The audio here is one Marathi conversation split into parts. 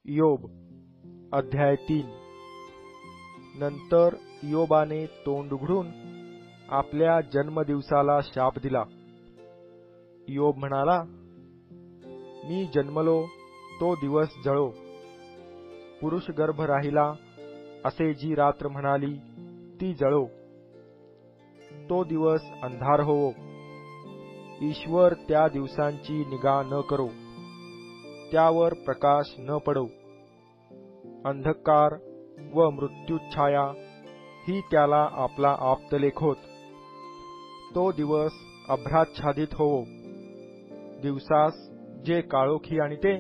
इयोब अध्याय 3। नंतर इयोबाने तोंड उघडून आपल्या जन्मदिवसाला शाप दिला। इयोब म्हणाला, मी जन्मलो तो दिवस जळो, पुरुष गर्भ राहिला असे जी रात्र म्हणाली ती जळो, तो दिवस अंधार होवो, ईश्वर त्या दिवसांची निगा न करो, त्यावर प्रकाश न पडो, अंधकार व मृत्यूच्छाया ही त्याला आपला आप्तलेख होत, तो दिवस अभ्राच्छादित होवो, दिवसास जे काळोखी आणते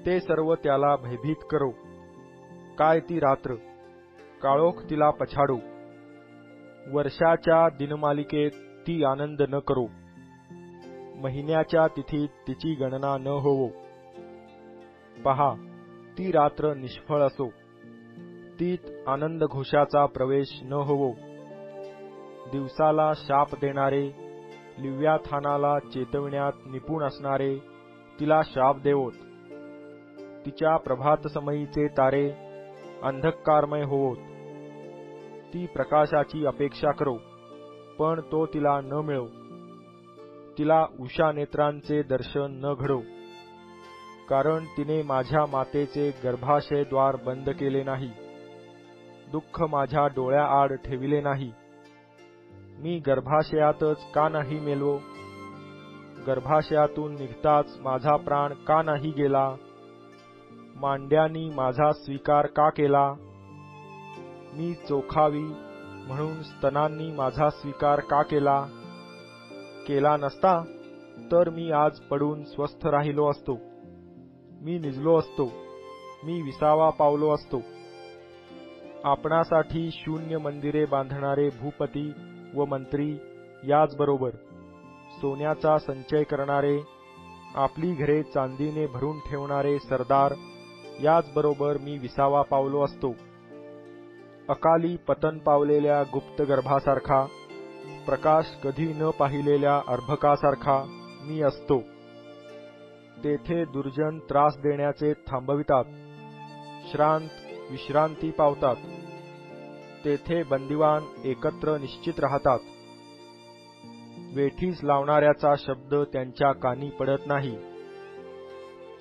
ते सर्व त्याला भयभीत करो, काय ती रात्र, काळोख तिला पछाडो, वर्षाच्या दिनमालिकेत ती आनंद न करो, महिन्याच्या तिथीत तिची गणना न होवो, पहा ती रात्र निष्फळ असो, तीत आनंद घोषाचा प्रवेश न होवो, दिवसाला शाप देणारे, लिव्याथानाला चेतविण्यात निपुण असणारे तिला शाप देवोत, तिच्या प्रभातसमयीचे तारे अंधकारमय होवोत, ती प्रकाशाची अपेक्षा करो पण तो तिला न मिळो, तिला उषा नेत्रांचे दर्शन न घडो, कारण तिने माझ्या मातेचे गर्भाशयद्वार बंद केले नाही, दुःख माझ्या डोळ्याआड ठेविले नाही, मी गर्भाशयातच का नाही मेलो, गर्भाशयातून निघताच माझा प्राण का नाही गेला, मांड्यांनी माझा स्वीकार का केला, मी चोखावी म्हणून स्तनांनी माझा स्वीकार का केला, केला नसता तर मी आज पडून स्वस्थ राहिलो असतो, मी निजलो असतो, मी विसावा पावलो असतो, आपणासाठी शून्य मंदिरे बांधणारे भूपती व मंत्री याचबरोबर सोन्याचा संचय करणारे, आपली घरे चांदीने भरून ठेवणारे सरदार याचबरोबर मी विसावा पावलो असतो, अकाली पतन पावलेल्या गुप्त गर्भासारखा, प्रकाश कधी न पाहिलेल्या अर्भकासारखा मी असतो, तेथे दुर्जन त्रास देण्याचे थांबवितात, श्रांत विश्रांती पावतात, तेथे बंदिवान एकत्र निश्चित राहतात, वेठीस लावणाऱ्याचा शब्द त्यांच्या कानी पडत नाही,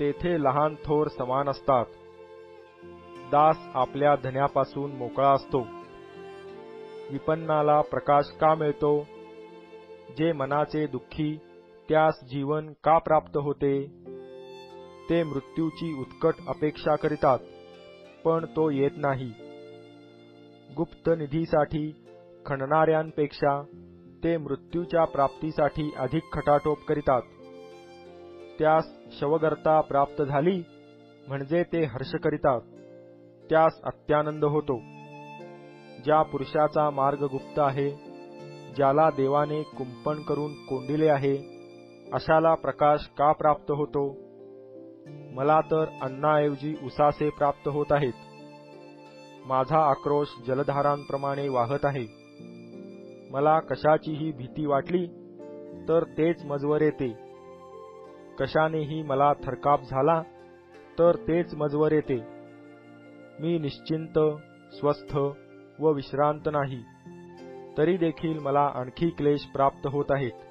तेथे लहान थोर समान असतात, दास आपल्या धन्यापासून मोकळा असतो, विपन्नाला प्रकाश का मिळतो, जे मनाचे दुःखी त्यास जीवन का प्राप्त होते, ते मृत्यूची उत्कट अपेक्षा करीतात पण तो येत नाही, गुप्त निधीसाठी खणणाऱ्यांपेक्षा ते मृत्यूच्या प्राप्तीसाठी अधिक खटाटोप करीतात, त्यास शवगर्ता प्राप्त झाली म्हणजे ते हर्ष करीतात, त्यास अत्यानंद होतो, ज्या पुरुषाचा मार्ग गुप्त आहे, ज्याला देवाने कुंपण करून कोंडिले आहे, अशाला प्रकाश का प्राप्त होतो, मला तर अन्नाऐवजी उसासे प्राप्त होत आहेत, माझा आक्रोश जलधारांप्रमाणे वाहत आहे, मला कशाचीही भीती वाटली तर तेच मजवर येते, कशानेही मला थरकाप झाला तर तेच मजवर येते, मी निश्चिंत स्वस्थ व विश्रांत नाही, तरी देखील मला आणखी क्लेश प्राप्त होत आहेत,